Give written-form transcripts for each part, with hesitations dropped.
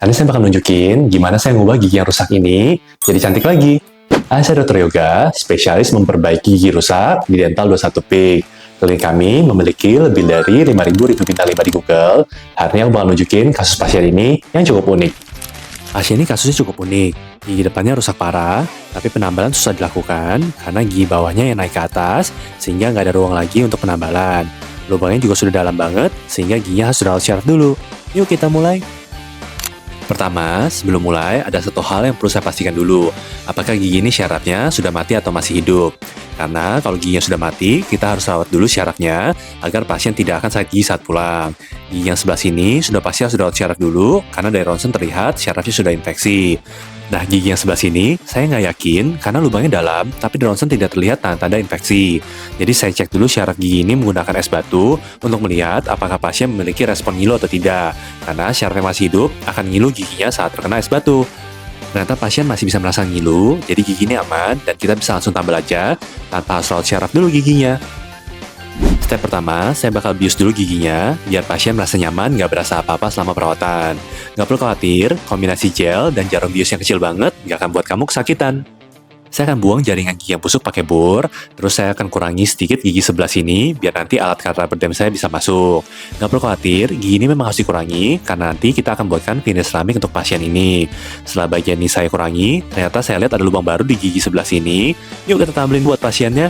Nanti saya bakal nunjukin gimana saya ngubah gigi yang rusak ini jadi cantik lagi. Saya Dr. Yoga, spesialis memperbaiki gigi rusak di Dental 21 Peak. Klinik kami memiliki lebih dari 5.000 review bintang 5 di Google. Hari ini aku bakal nunjukin kasus pasien ini yang cukup unik. Pasien ini kasusnya cukup unik. Gigi depannya rusak parah, tapi penambalan susah dilakukan karena gigi bawahnya yang naik ke atas, sehingga nggak ada ruang lagi untuk penambalan. Lubangnya juga sudah dalam banget, sehingga giginya harus dirawat syaraf dulu. Yuk kita mulai. Pertama, sebelum mulai, ada satu hal yang perlu saya pastikan dulu. Apakah gigi ini syarafnya sudah mati atau masih hidup? Karena kalau giginya sudah mati, kita harus rawat dulu syarafnya agar pasien tidak akan sakit gigi saat pulang. Gigi yang sebelah sini sudah pasti harus dirawat syaraf dulu karena dari ronsen terlihat syarafnya sudah infeksi. Nah, gigi yang sebelah sini saya nggak yakin karena lubangnya dalam, tapi di ronsen tidak terlihat tanda-tanda infeksi. Jadi saya cek dulu syaraf gigi ini menggunakan es batu untuk melihat apakah pasien memiliki respon ngilu atau tidak. Karena syarafnya masih hidup, akan ngilu giginya saat terkena es batu. Ternyata pasien masih bisa merasa ngilu, jadi gigi ini aman dan kita bisa langsung tambal aja tanpa harus rawat syaraf dulu giginya. Step pertama, saya bakal bius dulu giginya biar pasien merasa nyaman nggak berasa apa-apa selama perawatan. Nggak perlu khawatir, kombinasi gel dan jarum bius yang kecil banget nggak akan buat kamu kesakitan. Saya akan buang jaringan gigi yang busuk pakai bor, terus saya akan kurangi sedikit gigi sebelah sini biar nanti alat rubber dam saya bisa masuk. Nggak perlu khawatir, gigi ini memang harus dikurangi karena nanti kita akan buatkan finish keramik untuk pasien ini. Setelah bagian ini saya kurangi, ternyata saya lihat ada lubang baru di gigi sebelah sini. Yuk kita tambahin buat pasiennya.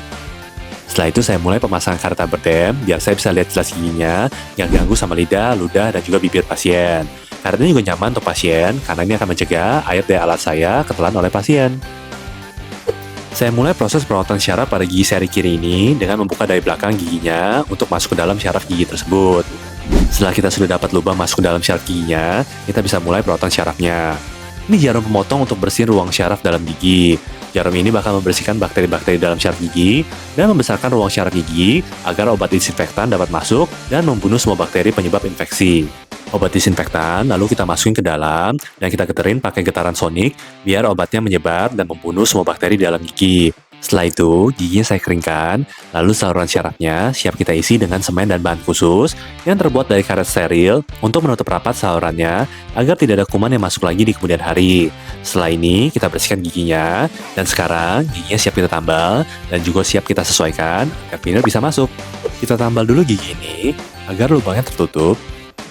Setelah itu saya mulai pemasangan karet rubber dam biar saya bisa lihat jelas giginya yang ganggu sama lidah, ludah, dan juga bibir pasien. Karetnya juga nyaman untuk pasien karena ini akan mencegah air dari alat saya ketelan oleh pasien. Saya mulai proses perawatan syaraf pada gigi seri kiri ini dengan membuka dari belakang giginya untuk masuk ke dalam syaraf gigi tersebut. Setelah kita sudah dapat lubang masuk ke dalam syaraf giginya, kita bisa mulai perawatan syarafnya. Ini jarum pemotong untuk bersihin ruang syaraf dalam gigi. Jarum ini bakal membersihkan bakteri-bakteri dalam syaraf gigi dan membesarkan ruang syaraf gigi agar obat disinfektan dapat masuk dan membunuh semua bakteri penyebab infeksi. Obat disinfektan lalu kita masukin ke dalam dan kita getarin pakai getaran sonik biar obatnya menyebar dan membunuh semua bakteri di dalam gigi. Setelah itu, giginya saya keringkan, lalu saluran syarafnya siap kita isi dengan semen dan bahan khusus yang terbuat dari karet steril untuk menutup rapat salurannya agar tidak ada kuman yang masuk lagi di kemudian hari. Setelah ini, kita bersihkan giginya, dan sekarang giginya siap kita tambal dan juga siap kita sesuaikan agar filler bisa masuk. Kita tambal dulu gigi ini agar lubangnya tertutup.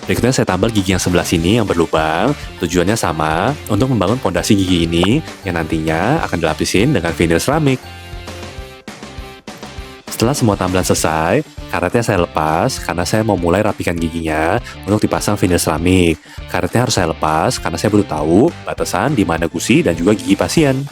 Berikutnya saya tambal gigi yang sebelah sini yang berlubang, tujuannya sama untuk membangun pondasi gigi ini yang nantinya akan dilapisin dengan vinyl keramik. Setelah semua tambalan selesai, karetnya saya lepas karena saya mau mulai rapikan giginya untuk dipasang vinyl keramik. Karetnya harus saya lepas karena saya butuh tahu batasan di mana gusi dan juga gigi pasien.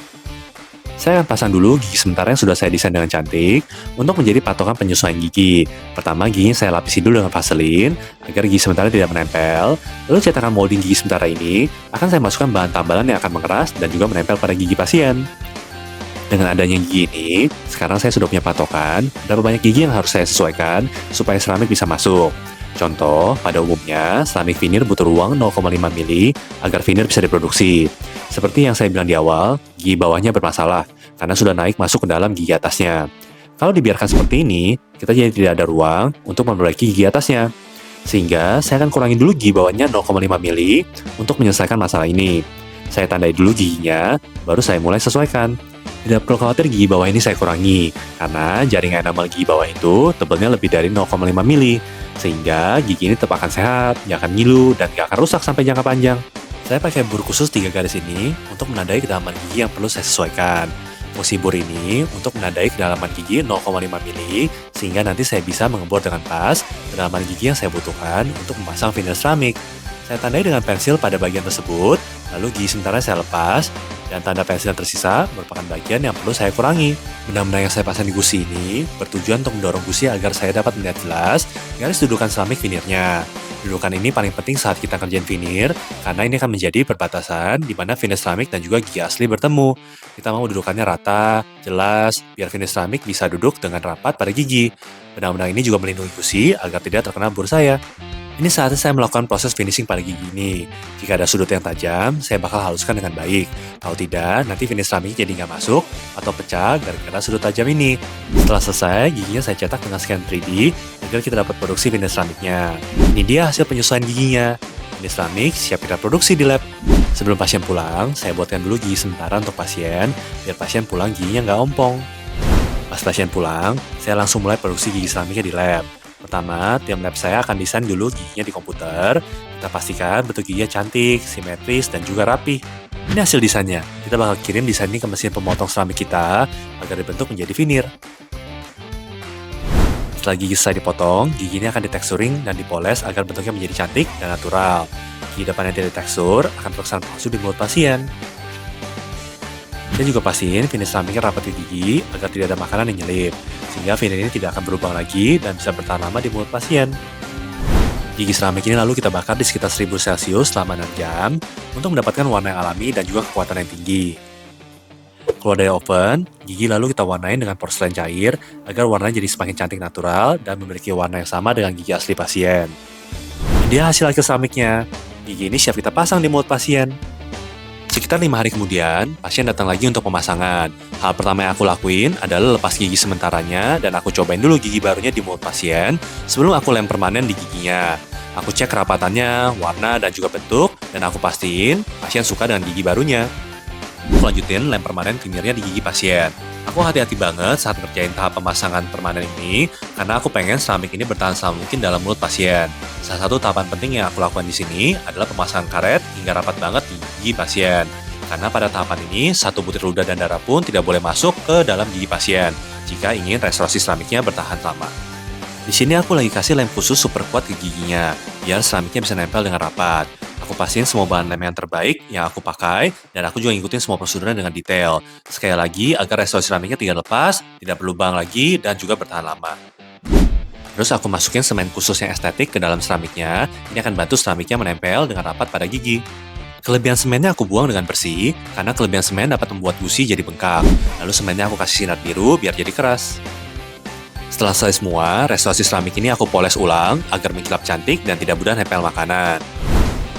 Saya akan pasang dulu gigi sementara yang sudah saya desain dengan cantik untuk menjadi patokan penyesuaian gigi. Pertama, gigi saya lapisi dulu dengan vaselin agar gigi sementara tidak menempel. Lalu cetakan molding gigi sementara ini akan saya masukkan bahan tambalan yang akan mengeras dan juga menempel pada gigi pasien. Dengan adanya gigi ini, sekarang saya sudah punya patokan berapa banyak gigi yang harus saya sesuaikan supaya seramik bisa masuk. Contoh, pada umumnya, seramik veneer butuh ruang 0,5 mili agar veneer bisa diproduksi. Seperti yang saya bilang di awal, gigi bawahnya bermasalah karena sudah naik masuk ke dalam gigi atasnya. Kalau dibiarkan seperti ini, kita jadi tidak ada ruang untuk memperbaiki gigi atasnya. Sehingga saya akan kurangi dulu gigi bawahnya 0,5 mili untuk menyelesaikan masalah ini. Saya tandai dulu giginya, baru saya mulai sesuaikan. Tidak perlu khawatir gigi bawah ini saya kurangi, karena jaringan enamel gigi bawah itu tebalnya lebih dari 0,5 mili, sehingga gigi ini tetap akan sehat, nggak akan ngilu, dan nggak akan rusak sampai jangka panjang. Saya pakai bor khusus 3 garis ini untuk menandai kedalaman gigi yang perlu saya sesuaikan. Fungsi bor ini untuk menandai kedalaman gigi 0,5 mili, sehingga nanti saya bisa mengebor dengan pas kedalaman gigi yang saya butuhkan untuk memasang vinyl keramik. Saya tandai dengan pensil pada bagian tersebut, lalu gigi sementara saya lepas, dan tanda pensil yang tersisa merupakan bagian yang perlu saya kurangi. Benang-benang yang saya pasang di gusi ini bertujuan untuk mendorong gusi agar saya dapat melihat jelas garis dudukan seramik veneernya. Dudukan ini paling penting saat kita kerjain veneer, karena ini akan menjadi perbatasan di mana finish keramik dan juga gigi asli bertemu. Kita mau dudukannya rata, jelas, biar finish keramik bisa duduk dengan rapat pada gigi. Benang-benang ini juga melindungi gusi agar tidak terkena bor saya. Ini saatnya saya melakukan proses finishing pada gigi ini. Jika ada sudut yang tajam, saya bakal haluskan dengan baik. Kalau tidak, nanti finish keramiknya jadi nggak masuk atau pecah gara-gara sudut tajam ini. Setelah selesai, giginya saya cetak dengan scan 3D agar kita dapat produksi finish keramiknya. Ini dia hasil penyesuaian giginya. Ini keramik siap kita produksi di lab. Sebelum pasien pulang, saya buatkan dulu gigi sementara untuk pasien, biar pasien pulang giginya nggak ompong. Pas pasien pulang, saya langsung mulai produksi gigi keramiknya di lab. Pertama, tim lab saya akan desain dulu giginya di komputer. Kita pastikan bentuk giginya cantik, simetris, dan juga rapi. Ini hasil desainnya. Kita bakal kirim desain ini ke mesin pemotong keramik kita agar dibentuk menjadi veneer. Setelah gigi selesai dipotong, gigi ini akan diteksturing dan dipoles agar bentuknya menjadi cantik dan natural. Gigi depan yang tidak ditekstur akan terkesan palsu di mulut pasien. Saya juga pastiin finish keramiknya rapat di gigi agar tidak ada makanan yang nyelip, sehingga veneer ini tidak akan berlubang lagi dan bisa bertahan lama di mulut pasien. Gigi keramik ini lalu kita bakar di sekitar 1000 Celcius selama 6 jam untuk mendapatkan warna yang alami dan juga kekuatan yang tinggi. Keluar dari oven, gigi lalu kita warnain dengan porselen cair agar warnanya jadi semakin cantik natural dan memiliki warna yang sama dengan gigi asli pasien. Dia hasil keramiknya. Gigi ini siap kita pasang di mulut pasien. Sekitar 5 hari kemudian, pasien datang lagi untuk pemasangan. Hal pertama yang aku lakuin adalah lepas gigi sementaranya dan aku cobain dulu gigi barunya di mulut pasien sebelum aku lem permanen di giginya. Aku cek kerapatannya, warna, dan juga bentuk, dan aku pastiin pasien suka dengan gigi barunya. Aku lanjutin lem permanen veneernya di gigi pasien. Aku hati-hati banget saat ngerjain tahap pemasangan permanen ini, karena aku pengen keramik ini bertahan selama mungkin dalam mulut pasien. Salah satu tahapan penting yang aku lakukan di sini adalah pemasangan karet hingga rapat banget di gigi pasien. Karena pada tahapan ini, satu butir ludah dan darah pun tidak boleh masuk ke dalam gigi pasien, jika ingin restorasi keramiknya bertahan lama. Di sini aku lagi kasih lem khusus super kuat ke giginya, biar keramiknya bisa nempel dengan rapat. Aku pastiin semua bahan lem yang terbaik yang aku pakai, dan aku juga ngikutin semua prosedurnya dengan detail. Sekali lagi, agar restorasi keramiknya tidak lepas, tidak berlubang lagi, dan juga bertahan lama. Terus aku masukin semen khusus yang estetik ke dalam keramiknya. Ini akan bantu keramiknya menempel dengan rapat pada gigi. Kelebihan semennya aku buang dengan bersih, karena kelebihan semen dapat membuat gusi jadi bengkak. Lalu semennya aku kasih sinar biru biar jadi keras. Setelah selesai semua, restorasi keramik ini aku poles ulang agar mengkilap cantik dan tidak mudah nempel makanan.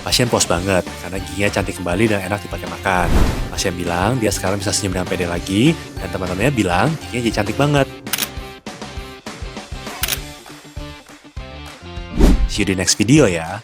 Pasien puas banget karena giginya cantik kembali dan enak dipakai makan. Pasien bilang dia sekarang bisa senyum dengan pede lagi, dan teman-temannya bilang giginya jadi cantik banget. See you di next video ya.